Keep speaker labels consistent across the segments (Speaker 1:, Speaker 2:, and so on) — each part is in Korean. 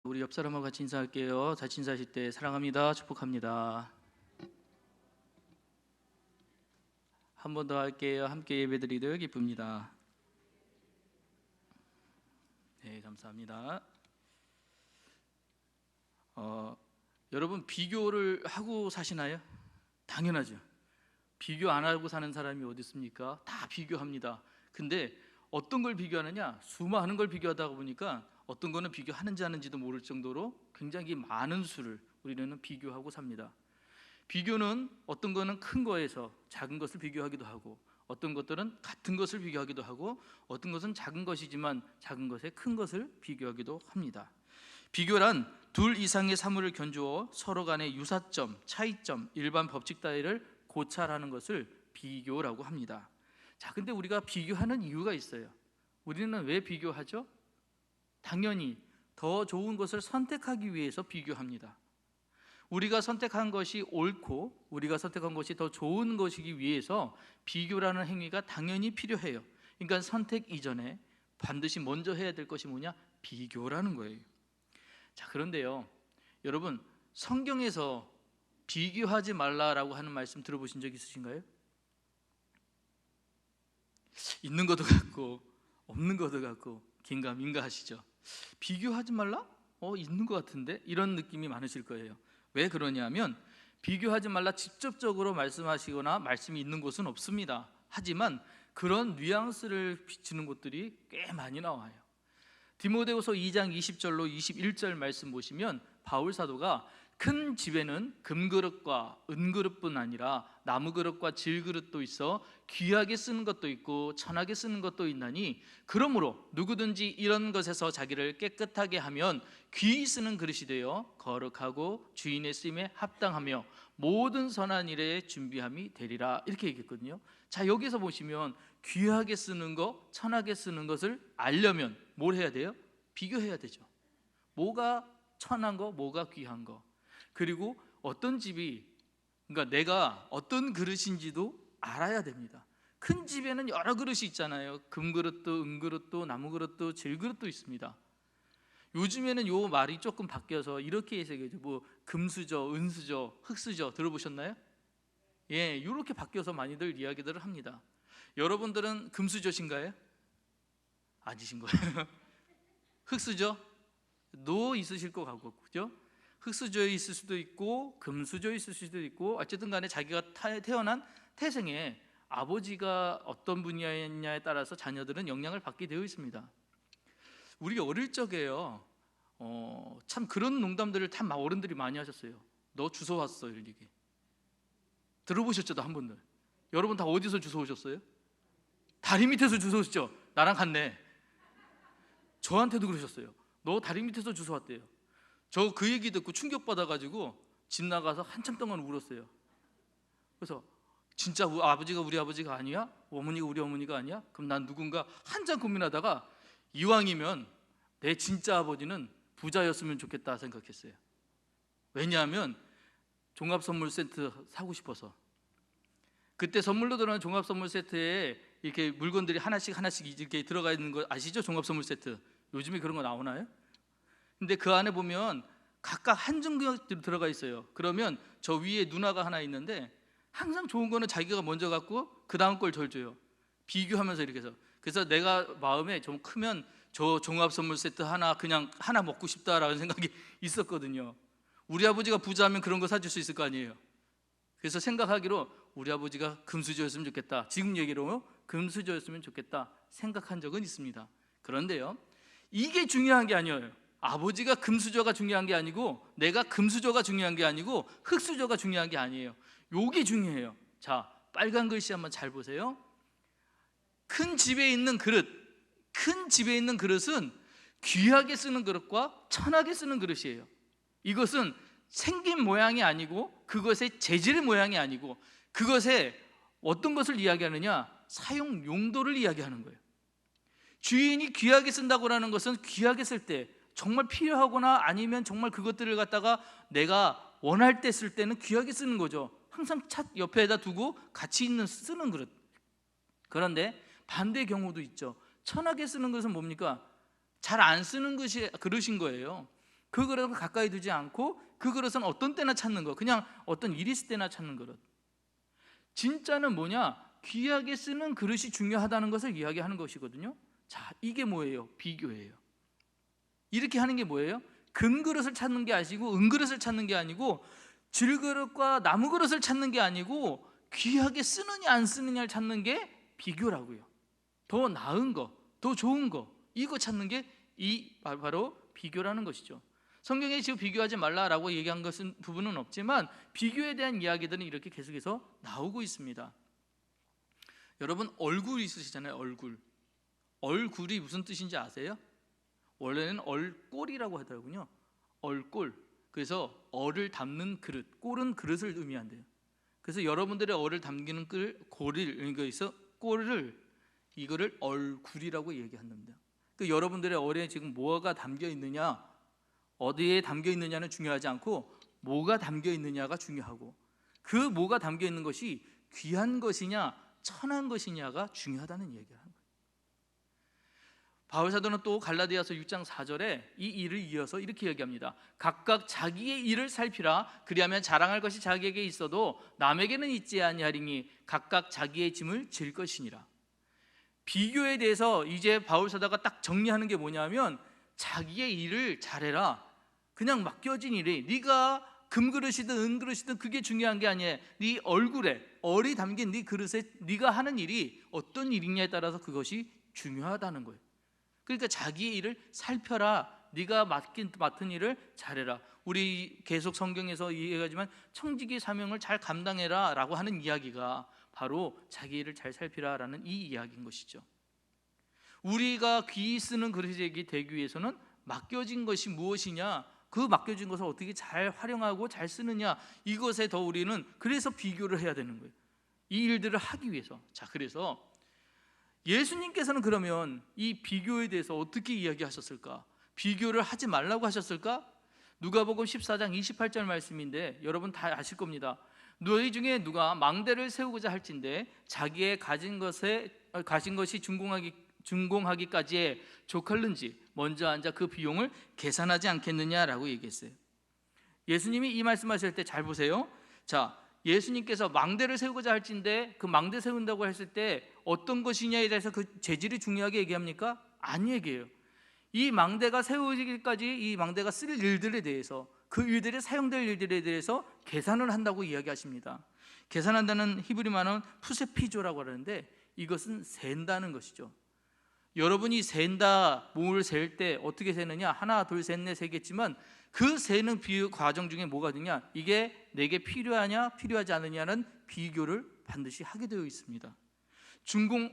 Speaker 1: 우리 옆 사람하고 같이 인사할게요. 같이 인사하실 때 사랑합니다, 축복합니다. 한 번 더 할게요. 함께 예배드리듯 기쁩니다. 네, 감사합니다. 여러분 비교를 하고 사시나요? 당연하죠. 비교 안 하고 사는 사람이 어디 있습니까? 다 비교합니다. 근데 어떤 걸 비교하느냐? 수많은 걸 비교하다 보니까 어떤 거는 비교하는지 하는지도 모를 정도로 굉장히 많은 수를 우리는 비교하고 삽니다. 비교는 어떤 거는 큰 거에서 작은 것을 비교하기도 하고, 어떤 것들은 같은 것을 비교하기도 하고, 어떤 것은 작은 것이지만 작은 것에 큰 것을 비교하기도 합니다. 비교란 둘 이상의 사물을 견주어 서로 간의 유사점, 차이점, 일반 법칙 따위를 고찰하는 것을 비교라고 합니다. 자, 근데 우리가 비교하는 이유가 있어요. 우리는 왜 비교하죠? 당연히 더 좋은 것을 선택하기 위해서 비교합니다. 우리가 선택한 것이 옳고 우리가 선택한 것이 더 좋은 것이기 위해서 비교라는 행위가 당연히 필요해요. 그러니까 선택 이전에 반드시 먼저 해야 될 것이 뭐냐? 비교라는 거예요. 자, 그런데요, 여러분 성경에서 비교하지 말라라고 하는 말씀 들어보신 적 있으신가요? 있는 것도 같고 없는 것도 같고 긴가민가 하시죠. 비교하지 말라? 있는 것 같은데? 이런 느낌이 많으실 거예요. 왜 그러냐면 비교하지 말라 직접적으로 말씀하시거나 말씀이 있는 곳은 없습니다. 하지만 그런 뉘앙스를 비추는 곳들이 꽤 많이 나와요. 디모데후서 2장 20절로 21절 말씀 보시면 바울 사도가 큰 집에는 금그릇과 은그릇뿐 아니라 나무그릇과 질그릇도 있어 귀하게 쓰는 것도 있고 천하게 쓰는 것도 있나니 그러므로 누구든지 이런 것에서 자기를 깨끗하게 하면 귀히 쓰는 그릇이 되어 거룩하고 주인의 쓰임에 합당하며 모든 선한 일에 준비함이 되리라, 이렇게 얘기했거든요. 자, 여기서 보시면 귀하게 쓰는 것, 천하게 쓰는 것을 알려면 뭘 해야 돼요? 비교해야 되죠. 뭐가 천한 거, 뭐가 귀한 거, 그리고 어떤 집이, 그러니까 내가 어떤 그릇인지도 알아야 됩니다. 큰 집에는 여러 그릇이 있잖아요. 금그릇도 은그릇도 나무그릇도 질그릇도 있습니다. 요즘에는 요 말이 조금 바뀌어서 이렇게 해석해요. 뭐 금수저, 은수저, 흙수저 들어보셨나요? 예, 이렇게 바뀌어서 많이들 이야기들을 합니다. 여러분들은 금수저신가요? 아니신 거예요. 흙수저? 노 있으실 것 같고, 그죠? 흙수저에 있을 수도 있고 금수저에 있을 수도 있고, 어쨌든 간에 자기가 태어난 태생에 아버지가 어떤 분야냐에 따라서 자녀들은 영향을 받게 되어 있습니다. 우리 어릴 적에요, 참 그런 농담들을 참 어른들이 많이 하셨어요. 너 주워 왔어, 이런 얘기 들어보셨죠? 한 분들. 여러분 다 어디서 주워 오셨어요? 다리 밑에서 주워 오셨죠? 나랑 같네. 저한테도 그러셨어요. 너 다리 밑에서 주워 왔대요. 저 그 얘기 듣고 충격받아가지고 집 나가서 한참 동안 울었어요. 그래서 진짜 아버지가 우리 아버지가 아니야? 어머니가 우리 어머니가 아니야? 그럼 난 누군가? 한참 고민하다가 이왕이면 내 진짜 아버지는 부자였으면 좋겠다 생각했어요. 왜냐하면 종합선물 세트 사고 싶어서. 그때 선물로 들어오는 종합선물 세트에 이렇게 물건들이 하나씩 이렇게 들어가 있는 거 아시죠? 종합선물 세트. 요즘에 그런 거 나오나요? 근데 그 안에 보면 각각 한정구역 들어가 있어요. 그러면 저 위에 누나가 하나 있는데 항상 좋은 거는 자기가 먼저 갖고 그 다음 걸 절 줘요. 비교하면서 이렇게 해서. 그래서 내가 마음에 좀 크면 저 종합 선물 세트 하나 그냥 하나 먹고 싶다라는 생각이 있었거든요. 우리 아버지가 부자면 그런 거 사줄 수 있을 거 아니에요. 그래서 생각하기로 우리 아버지가 금수저였으면 좋겠다, 지금 얘기로 금수저였으면 좋겠다 생각한 적은 있습니다. 그런데요, 이게 중요한 게 아니에요. 아버지가 금수저가 중요한 게 아니고 내가 금수저가 중요한 게 아니고 흙수저가 중요한 게 아니에요. 요게 중요해요. 자, 빨간 글씨 한번 잘 보세요. 큰 집에 있는 그릇, 큰 집에 있는 그릇은 귀하게 쓰는 그릇과 천하게 쓰는 그릇이에요. 이것은 생긴 모양이 아니고 그것의 재질 모양이 아니고 그것의 어떤 것을 이야기하느냐? 사용 용도를 이야기하는 거예요. 주인이 귀하게 쓴다고 하는 것은 귀하게 쓸 때 정말 필요하거나 아니면 정말 그것들을 갖다가 내가 원할 때 쓸 때는 귀하게 쓰는 거죠. 항상 차 옆에다 두고 같이 쓰는 그릇. 그런데 반대 경우도 있죠. 천하게 쓰는 것은 뭡니까? 잘 안 쓰는 것이 그릇인 거예요. 그 그릇을 가까이 두지 않고 그 그릇은 어떤 때나 찾는 것, 그냥 어떤 일이 있을 때나 찾는 그릇. 진짜는 뭐냐? 귀하게 쓰는 그릇이 중요하다는 것을 이야기하는 것이거든요. 자, 이게 뭐예요? 비교예요. 이렇게 하는 게 뭐예요? 금그릇을 찾는 게 아니고 은그릇을 찾는 게 아니고 질그릇과 나무그릇을 찾는 게 아니고 귀하게 쓰느냐 안 쓰느냐를 찾는 게 비교라고요. 더 나은 거, 더 좋은 거, 이거 찾는 게 이 바로 비교라는 것이죠. 성경에 지금 비교하지 말라라고 얘기한 것은 부분은 없지만 비교에 대한 이야기들은 이렇게 계속해서 나오고 있습니다. 여러분 얼굴 있으시잖아요. 얼굴이 무슨 뜻인지 아세요? 원래는 얼꼴이라고 하더라고요. 얼꼴. 그래서 얼을 담는 그릇, 꼴은 그릇을 의미한대요. 그래서 여러분들의 얼을 담기는 고리를, 그래서 꼴을, 이거를 얼굴이라고 얘기한답니다. 그러니까 여러분들의 얼에 지금 뭐가 담겨 있느냐, 어디에 담겨 있느냐는 중요하지 않고 뭐가 담겨 있느냐가 중요하고, 그 뭐가 담겨 있는 것이 귀한 것이냐 천한 것이냐가 중요하다는 얘기를 하는 거예요. 바울 사도는 또 갈라디아서 6장 4절에 이 일을 이어서 이렇게 얘기합니다. 각각 자기의 일을 살피라. 그리하면 자랑할 것이 자기에게 있어도 남에게는 있지 아니하리니 각각 자기의 짐을 질 것이니라. 비교에 대해서 이제 바울 사도가 딱 정리하는 게 뭐냐면 자기의 일을 잘해라. 그냥 맡겨진 일이, 네가 금그릇이든 은그릇이든 그게 중요한 게 아니에요. 네 얼굴에 얼이 담긴 네 그릇에 네가 하는 일이 어떤 일이냐에 따라서 그것이 중요하다는 거예요. 그러니까 자기의 일을 살펴라. 네가 맡은 일을 잘해라. 우리 계속 성경에서 이야기하지만 청지기 사명을 잘 감당해라 라고 하는 이야기가 바로 자기 일을 잘 살피라라는 이 이야기인 것이죠. 우리가 귀히 쓰는 그릇이 되기 위해서는 맡겨진 것이 무엇이냐, 그 맡겨진 것을 어떻게 잘 활용하고 잘 쓰느냐, 이것에 더 우리는 그래서 비교를 해야 되는 거예요. 이 일들을 하기 위해서. 자, 그래서 예수님께서는 그러면 이 비교에 대해서 어떻게 이야기하셨을까? 비교를 하지 말라고 하셨을까? 누가복음 14장 28절 말씀인데 여러분 다 아실 겁니다. 너희 중에 누가 망대를 세우고자 할진대 자기의 가진 것이 준공하기까지에 족할는지 먼저 앉아 그 비용을 계산하지 않겠느냐라고 얘기했어요. 예수님이 이 말씀하실 때 잘 보세요. 자, 예수님께서 망대를 세우고자 할진대 그 망대 세운다고 했을 때 어떤 것이냐에 대해서 그 재질이 중요하게 얘기합니까? 안 얘기해요. 이 망대가 세우기까지 이 망대가 쓸 일들에 대해서, 그 일들에 사용될 일들에 대해서 계산을 한다고 이야기하십니다. 계산한다는 히브리말은 푸세피조라고 하는데 이것은 센다는 것이죠. 여러분이 센다, 몸을 셀 때 어떻게 세느냐? 하나, 둘, 셋, 넷 세겠지만 그 세는 과정 중에 뭐가 되냐? 이게 내게 필요하냐, 필요하지 않느냐는 비교를 반드시 하게 되어 있습니다.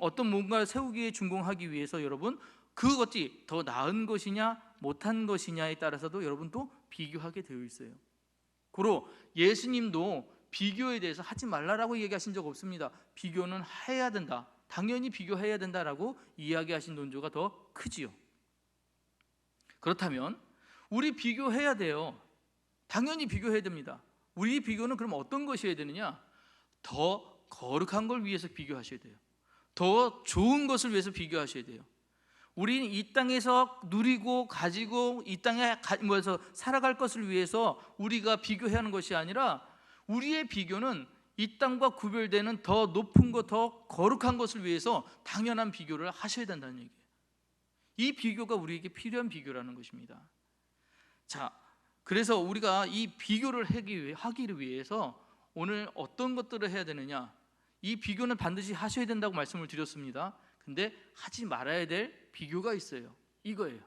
Speaker 1: 어떤 뭔가를 세우기에 준공하기 위해서 여러분 그것이 더 나은 것이냐 못한 것이냐에 따라서도 여러분 또 비교하게 되어 있어요. 고로 예수님도 비교에 대해서 하지 말라라고 얘기하신 적 없습니다. 비교는 해야 된다, 당연히 비교해야 된다라고 이야기하신 논조가 더 크지요. 그렇다면 우리 비교해야 돼요. 당연히 비교해야 됩니다. 우리 비교는 그럼 어떤 것이어야 되느냐? 더 거룩한 걸 위해서 비교하셔야 돼요. 더 좋은 것을 위해서 비교하셔야 돼요. 우리는 이 땅에서 누리고 가지고 이 땅에 살아갈 것을 위해서 우리가 비교해야 하는 것이 아니라 우리의 비교는 이 땅과 구별되는 더 높은 것, 더 거룩한 것을 위해서 당연한 비교를 하셔야 된다는 얘기예요. 이 비교가 우리에게 필요한 비교라는 것입니다. 자, 그래서 우리가 이 비교를 하기를 위해서 오늘 어떤 것들을 해야 되느냐? 이 비교는 반드시 하셔야 된다고 말씀을 드렸습니다. 근데 하지 말아야 될 비교가 있어요. 이거예요.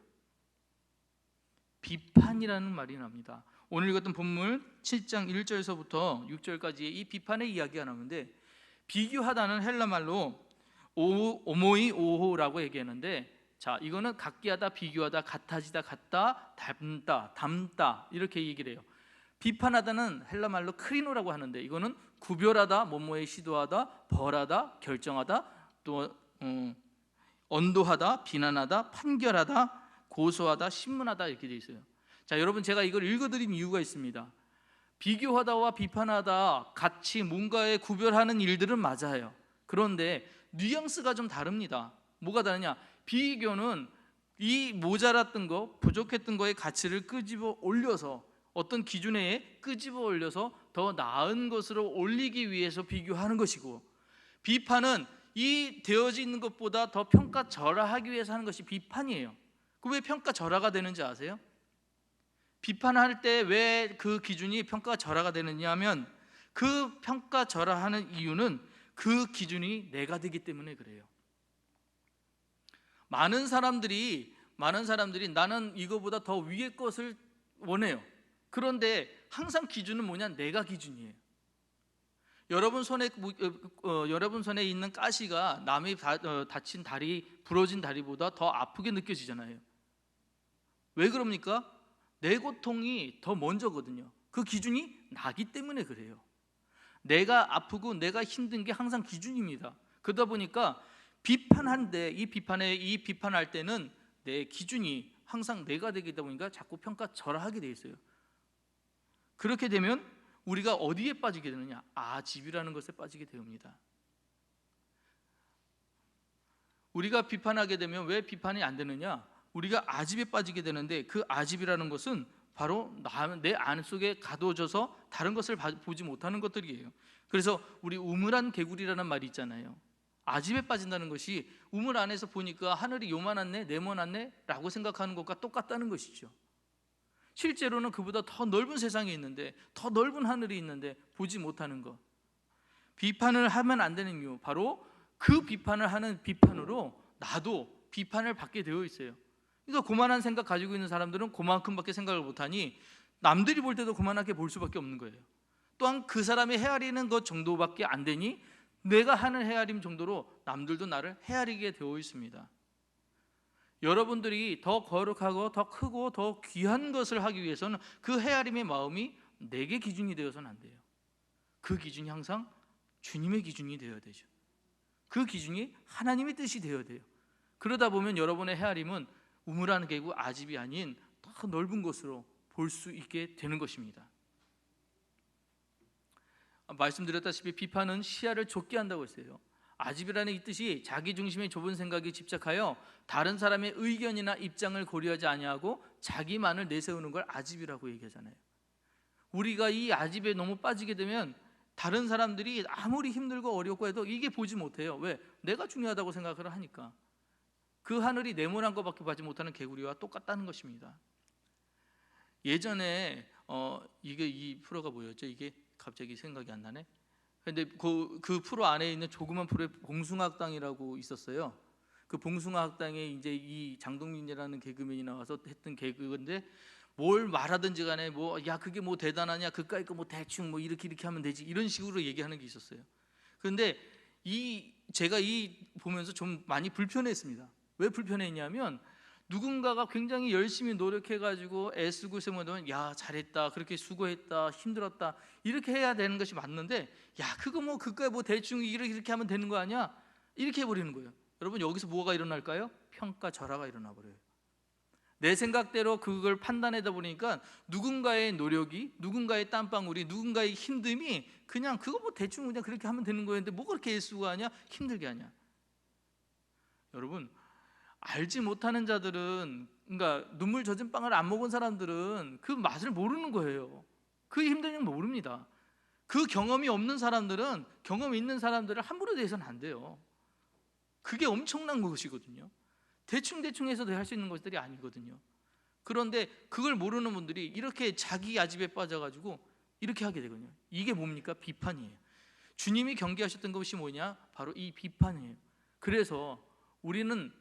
Speaker 1: 비판이라는 말이 납니다. 오늘 읽었던 본문 7장 1절에서부터 6절까지의 이 비판의 이야기가 나오는데, 비교하다는 헬라 말로 오모이 오호라고 얘기하는데, 자, 이거는 같기하다, 비교하다, 같아지다, 같다, 담다 이렇게 얘기를 해요. 비판하다는 헬라 말로 크리노라고 하는데 이거는 구별하다, 뭐뭐에 시도하다, 벌하다, 결정하다, 또 언도하다, 비난하다, 판결하다, 고소하다, 신문하다 이렇게 돼 있어요. 자, 여러분 제가 이걸 읽어드린 이유가 있습니다. 비교하다와 비판하다 같이 뭔가에 구별하는 일들은 맞아요. 그런데 뉘앙스가 좀 다릅니다. 뭐가 다르냐? 비교는 이 모자랐던 거, 부족했던 거의 가치를 끄집어 올려서 어떤 기준에 끄집어 올려서 더 나은 것으로 올리기 위해서 비교하는 것이고, 비판은 이 되어져 있는 것보다 더 평가절하하기 위해서 하는 것이 비판이에요. 그 왜 평가절하가 되는지 아세요? 비판할 때 왜 그 기준이 평가절하가 되느냐 하면, 그 평가절하하는 이유는 그 기준이 내가 되기 때문에 그래요. 많은 사람들이 나는 이거보다 더 위의 것을 원해요. 그런데 항상 기준은 뭐냐? 내가 기준이에요. 여러분 손에 있는 가시가 남이 다친 다리, 부러진 다리보다 더 아프게 느껴지잖아요. 왜 그럽니까? 내 고통이 더 먼저거든요. 그 기준이 나기 때문에 그래요. 내가 아프고 내가 힘든 게 항상 기준입니다. 그러다 보니까 비판한데, 이 비판할 때는 내 기준이 항상 내가 되다 보니까 자꾸 평가절하하게 돼 있어요. 그렇게 되면 우리가 어디에 빠지게 되느냐? 아집이라는 것에 빠지게 됩니다. 우리가 비판하게 되면 왜 비판이 안 되느냐? 우리가 아집에 빠지게 되는데, 그 아집이라는 것은 바로 내 안 속에 가둬져서 다른 것을 보지 못하는 것들이에요. 그래서 우리 우물안 개구리라는 말이 있잖아요. 아집에 빠진다는 것이 우물 안에서 보니까 하늘이 요만하네, 네모났네 라고 생각하는 것과 똑같다는 것이죠. 실제로는 그보다 더 넓은 세상이 있는데, 더 넓은 하늘이 있는데 보지 못하는 것. 비판을 하면 안 되는 이유, 바로 그 비판을 하는 비판으로 나도 비판을 받게 되어 있어요. 그래서 고만한 생각 가지고 있는 사람들은 그만큼밖에 생각을 못하니 남들이 볼 때도 그만하게 볼 수밖에 없는 거예요. 또한 그 사람이 헤아리는 것 정도밖에 안 되니 내가 하는 헤아림 정도로 남들도 나를 헤아리게 되어 있습니다. 여러분들이 더 거룩하고 더 크고 더 귀한 것을 하기 위해서는 그 헤아림의 마음이 내게 기준이 되어서는 안 돼요. 그 기준이 항상 주님의 기준이 되어야 되죠. 그 기준이 하나님의 뜻이 되어야 돼요. 그러다 보면 여러분의 헤아림은 우물안 개구 아집이 아닌 더 넓은 곳으로 볼 수 있게 되는 것입니다. 말씀드렸다시피 비판은 시야를 좁게 한다고 했어요. 아집이라는 이 뜻이 자기 중심의 좁은 생각에 집착하여 다른 사람의 의견이나 입장을 고려하지 아니하고 자기만을 내세우는 걸 아집이라고 얘기하잖아요. 우리가 이 아집에 너무 빠지게 되면 다른 사람들이 아무리 힘들고 어렵고 해도 이게 보지 못해요. 왜? 내가 중요하다고 생각을 하니까. 그 하늘이 네모난 것밖에 보지 못하는 개구리와 똑같다는 것입니다. 예전에 이 프로가 뭐였죠? 이게 갑자기 생각이 안 나네. 근데 그 프로 안에 있는 조그만 프로에 봉숭아학당이라고 있었어요. 그 봉숭아학당에 이제 이 장동민이라는 개그맨이 나와서 했던 개그인데, 뭘 말하든지 간에 그게 뭐 대단하냐, 그까이 거 뭐 대충 뭐 이렇게 하면 되지, 이런 식으로 얘기하는 게 있었어요. 그런데 제가 보면서 좀 많이 불편했습니다. 왜 불편했냐면, 누군가가 굉장히 열심히 노력해가지고 애쓰고 있으면 야 잘했다, 그렇게 수고했다, 힘들었다, 이렇게 해야 되는 것이 맞는데, 야 그거 뭐 그거야 뭐 대충 이렇게 하면 되는 거 아니야, 이렇게 해버리는 거예요. 여러분, 여기서 뭐가 일어날까요? 평가절하가 일어나 버려요. 내 생각대로 그걸 판단하다 보니까 누군가의 노력이, 누군가의 땀방울이, 누군가의 힘듦이 그냥 그거 뭐 대충 그냥 그렇게 하면 되는 거였는데 뭐 그렇게 애쓰고 하냐, 힘들게 하냐. 여러분, 알지 못하는 자들은, 그러니까 눈물 젖은 빵을 안 먹은 사람들은 그 맛을 모르는 거예요. 그 힘든 일 모릅니다. 그 경험이 없는 사람들은 경험 있는 사람들을 함부로 대해서는 안 돼요. 그게 엄청난 것이거든요. 대충 해서 할 수 있는 것들이 아니거든요. 그런데 그걸 모르는 분들이 이렇게 자기 아집에 빠져가지고 이렇게 하게 되거든요. 이게 뭡니까? 비판이에요. 주님이 경계하셨던 것이 뭐냐? 바로 이 비판이에요. 그래서 우리는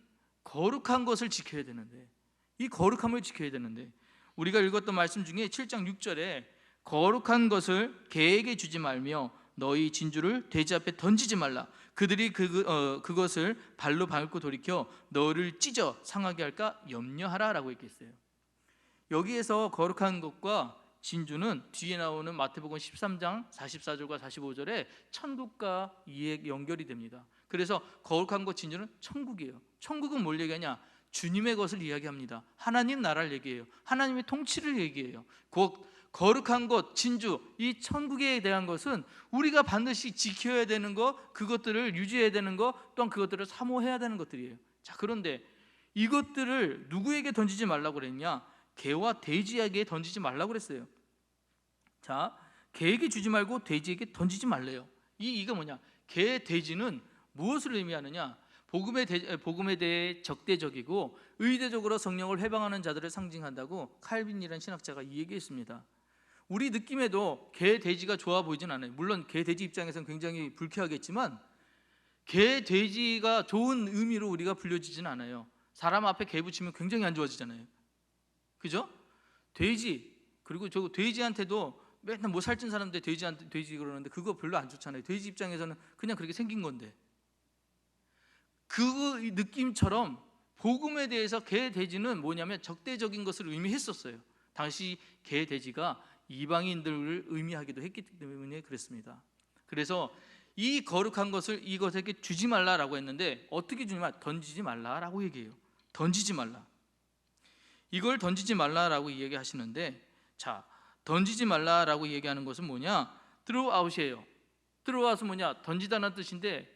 Speaker 1: 거룩한 것을 지켜야 되는데, 이 거룩함을 지켜야 되는데, 우리가 읽었던 말씀 중에 7장 6절에 거룩한 것을 개에게 주지 말며 너희 진주를 돼지 앞에 던지지 말라. 그들이 그것을 발로 밟고 돌이켜 너를 찢어 상하게 할까 염려하라 라고 얘기했어요. 여기에서 거룩한 것과 진주는 뒤에 나오는 마태복음 13장 44절과 45절에 천국과 연결이 됩니다. 그래서 거룩한 것 진주는 천국이에요. 천국은 뭘 얘기하냐? 주님의 것을 이야기합니다. 하나님 나라를 얘기해요. 하나님의 통치를 얘기해요. 거룩한 것, 진주, 이 천국에 대한 것은 우리가 반드시 지켜야 되는 것, 그것들을 유지해야 되는 것, 또한 그것들을 사모해야 되는 것들이에요. 자, 그런데 이것들을 누구에게 던지지 말라고 그랬냐? 개와 돼지에게 던지지 말라고 그랬어요. 자, 개에게 주지 말고 돼지에게 던지지 말래요. 이게 뭐냐? 개, 돼지는 무엇을 의미하느냐? 복음에 대해 적대적이고 의대적으로 성령을 회방하는 자들을 상징한다고 칼빈이라는 신학자가 이 얘기했습니다. 우리 느낌에도 개, 돼지가 좋아 보이진 않아요. 물론 개, 돼지 입장에서는 굉장히 불쾌하겠지만 개, 돼지가 좋은 의미로 우리가 불려지진 않아요. 사람 앞에 개 붙이면 굉장히 안 좋아지잖아요. 그죠? 돼지, 그리고 저 돼지한테도 맨날 뭐 살찐 사람들 돼지한테 돼지 그러는데 그거 별로 안 좋잖아요. 돼지 입장에서는 그냥 그렇게 생긴 건데. 그 느낌처럼 복음에 대해서 개, 돼지는 뭐냐면 적대적인 것을 의미했었어요. 당시 개, 돼지가 이방인들을 의미하기도 했기 때문에 그랬습니다. 그래서 이 거룩한 것을 이것에게 주지 말라라고 했는데 어떻게 주냐? 던지지 말라라고 얘기해요. 던지지 말라. 이걸 던지지 말라라고 얘기하시는데, 자, 던지지 말라라고 얘기하는 것은 뭐냐? throughout이에요. throughout은 뭐냐? 던지다는 뜻인데,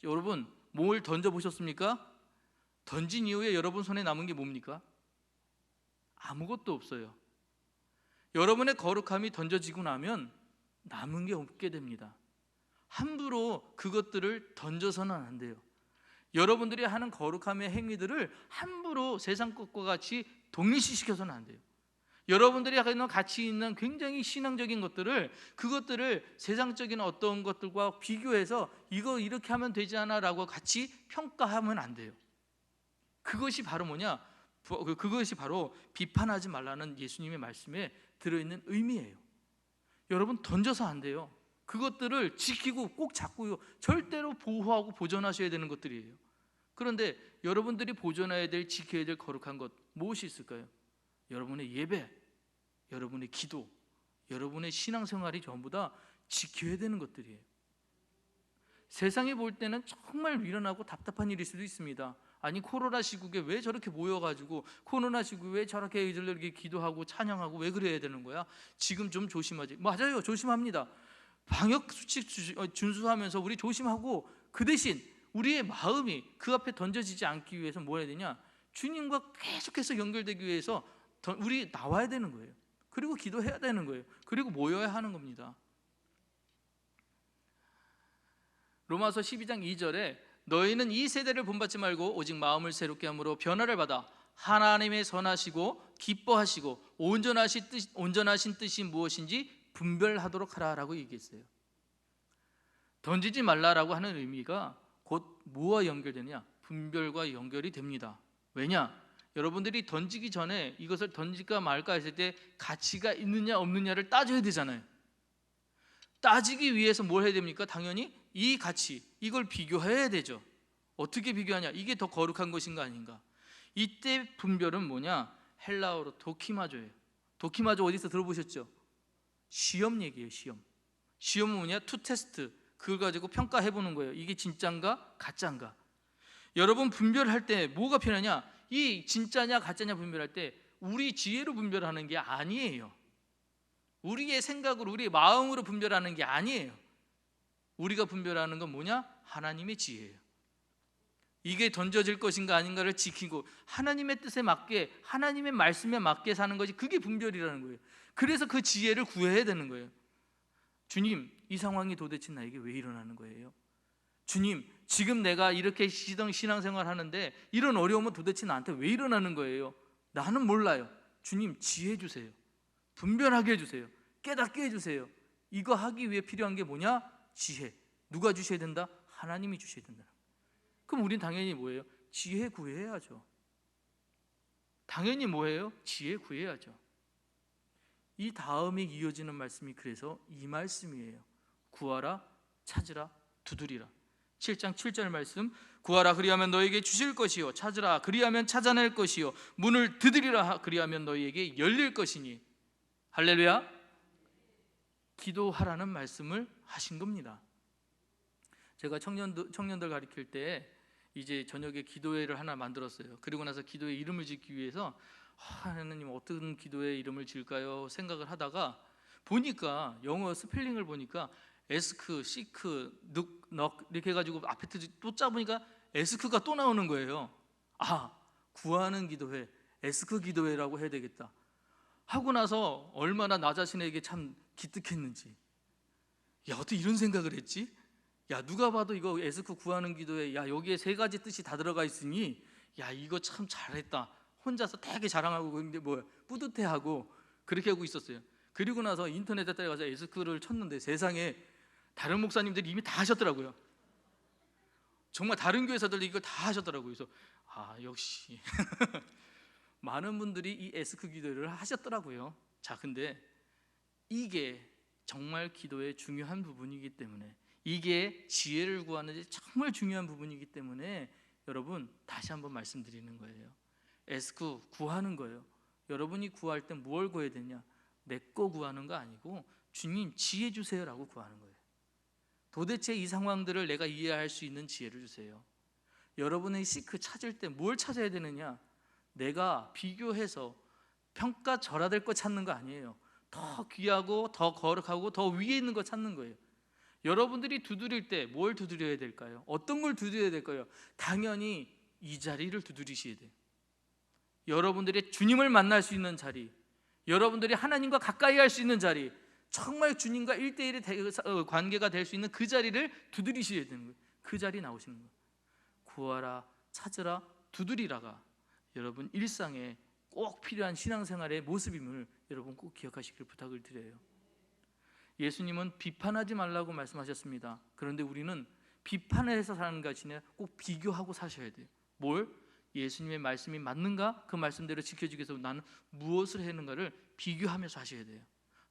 Speaker 1: 여러분 뭘 던져 보셨습니까? 던진 이후에 여러분 손에 남은 게 뭡니까? 아무것도 없어요. 여러분의 거룩함이 던져지고 나면 남은 게 없게 됩니다. 함부로 그것들을 던져서는 안 돼요. 여러분들이 하는 거룩함의 행위들을 함부로 세상 것과 같이 동일시시켜서는 안 돼요. 여러분들이 하는 가치 있는 굉장히 신앙적인 것들을, 그것들을 세상적인 어떤 것들과 비교해서 이거 이렇게 하면 되지 않아 라고 같이 평가하면 안 돼요. 그것이 바로 뭐냐? 그것이 바로 비판하지 말라는 예수님의 말씀에 들어있는 의미예요. 여러분 던져서 안 돼요. 그것들을 지키고 꼭 잡고요, 절대로 보호하고 보존하셔야 되는 것들이에요. 그런데 여러분들이 보존해야 될, 지켜야 될 거룩한 것 무엇이 있을까요? 여러분의 예배, 여러분의 기도, 여러분의 신앙생활이 전부 다 지켜야 되는 것들이에요. 세상이 볼 때는 정말 미련하고 답답한 일일 수도 있습니다. 아니 코로나 시국에 왜 저렇게 모여가지고, 코로나 시국에 왜 저렇게 이렇게 기도하고 찬양하고 왜 그래야 되는 거야? 지금 좀 조심하지. 맞아요, 조심합니다. 방역 수칙 준수하면서 우리 조심하고, 그 대신 우리의 마음이 그 앞에 던져지지 않기 위해서 뭐 해야 되냐? 주님과 계속해서 연결되기 위해서 우리 나와야 되는 거예요. 그리고 기도해야 되는 거예요. 그리고 모여야 하는 겁니다. 로마서 12장 2절에 너희는 이 세대를 본받지 말고 오직 마음을 새롭게 함으로 변화를 받아 하나님의 선하시고 기뻐하시고 온전하신 뜻이 무엇인지 분별하도록 하라라고 얘기했어요. 던지지 말라라고 하는 의미가 곧 뭐와 연결되느냐? 분별과 연결이 됩니다. 왜냐? 여러분들이 던지기 전에 이것을 던질까 말까 했을 때 가치가 있느냐 없느냐를 따져야 되잖아요. 따지기 위해서 뭘 해야 됩니까? 당연히 이 가치, 이걸 비교해야 되죠. 어떻게 비교하냐? 이게 더 거룩한 것인가 아닌가? 이때 분별은 뭐냐? 헬라어로 도키마조예요. 도키마조 어디서 들어보셨죠? 시험 얘기예요. 시험은 뭐냐? 투 테스트. 그걸 가지고 평가해보는 거예요. 이게 진짠가 가짠가. 여러분 분별할 때 뭐가 필요하냐? 이 진짜냐 가짜냐 분별할 때 우리 지혜로 분별하는 게 아니에요. 우리의 생각으로, 우리의 마음으로 분별하는 게 아니에요. 우리가 분별하는 건 뭐냐? 하나님의 지혜예요. 이게 던져질 것인가 아닌가를 지키고 하나님의 뜻에 맞게, 하나님의 말씀에 맞게 사는 것이, 그게 분별이라는 거예요. 그래서 그 지혜를 구해야 되는 거예요. 주님, 이 상황이 도대체 나에게 왜 일어나는 거예요? 주님, 지금 내가 이렇게 신앙생활 하는데 이런 어려움은 도대체 나한테 왜 일어나는 거예요? 나는 몰라요. 주님, 지혜 주세요. 분별하게 해주세요. 깨닫게 해주세요. 이거 하기 위해 필요한 게 뭐냐? 지혜. 누가 주셔야 된다? 하나님이 주셔야 된다. 그럼 우린 당연히 뭐예요? 지혜 구해야죠. 당연히 뭐예요? 지혜 구해야죠. 이 다음에 이어지는 말씀이 그래서 이 말씀이에요. 구하라, 찾으라, 두드리라. 7장 7절 말씀, 구하라 그리하면 너에게 주실 것이요, 찾으라 그리하면 찾아낼 것이요, 문을 두드리라 그리하면 너희에게 열릴 것이니. 할렐루야. 기도하라는 말씀을 하신 겁니다. 제가 청년들 가르칠 때 이제 저녁에 기도회를 하나 만들었어요. 그리고 나서 기도회 이름을 짓기 위해서 하나님 어떤 기도회 이름을 지을까요? 생각을 하다가 보니까 영어 스펠링을 보니까 에스크, 시크, 넉 이렇게 해가지고 앞에 또 짜보니까 에스크가 또 나오는 거예요. 아, 구하는 기도회, 에스크 기도회라고 해야 되겠다 하고 나서 얼마나 나 자신에게 참 기특했는지, 야 어떻게 이런 생각을 했지? 야 누가 봐도 이거 에스크 구하는 기도회, 야 여기에 3가지 뜻이 다 들어가 있으니 야 이거 참 잘했다, 혼자서 되게 자랑하고 근데 뭐 뿌듯해하고 그렇게 하고 있었어요. 그리고 나서 인터넷에 들어가서 에스크를 쳤는데 세상에 다른 목사님들이 이미 다 하셨더라고요. 정말 다른 교회에서들 이걸 다 하셨더라고요. 그래서 역시 많은 분들이 이 에스크 기도를 하셨더라고요. 자, 근데 이게 정말 기도의 중요한 부분이기 때문에, 이게 지혜를 구하는 데 정말 중요한 부분이기 때문에 여러분 다시 한번 말씀드리는 거예요. 에스크 구하는 거예요. 여러분이 구할 때 뭘 구해야 되냐? 내 거 구하는 거 아니고 주님 지혜 주세요라고 구하는 거예요. 도대체 이 상황들을 내가 이해할 수 있는 지혜를 주세요. 여러분의 시크 찾을 때 뭘 찾아야 되느냐? 내가 비교해서 평가절하될 거 찾는 거 아니에요. 더 귀하고 더 거룩하고 더 위에 있는 거 찾는 거예요. 여러분들이 두드릴 때 뭘 두드려야 될까요? 어떤 걸 두드려야 될까요? 당연히 이 자리를 두드리셔야 돼요. 여러분들이 주님을 만날 수 있는 자리, 여러분들이 하나님과 가까이 할 수 있는 자리, 정말 주님과 1대1의 관계가 될 수 있는 그 자리를 두드리셔야 되는 거예요. 그 자리 나오시는 거예요. 구하라, 찾으라, 두드리라가 여러분 일상에 꼭 필요한 신앙생활의 모습임을 여러분 꼭 기억하시길 부탁을 드려요. 예수님은 비판하지 말라고 말씀하셨습니다. 그런데 우리는 비판해서 사는 것이 아니라 꼭 비교하고 사셔야 돼요. 뭘? 예수님의 말씀이 맞는가? 그 말씀대로 지켜주기 위해서 나는 무엇을 했는가를 비교하면서 하셔야 돼요.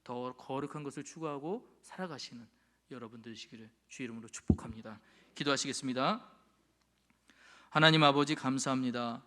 Speaker 1: 더 거룩한 것을 추구하고 살아가시는 여러분 되시기를 주의 이름으로 축복합니다. 기도하시겠습니다. 하나님 아버지 감사합니다.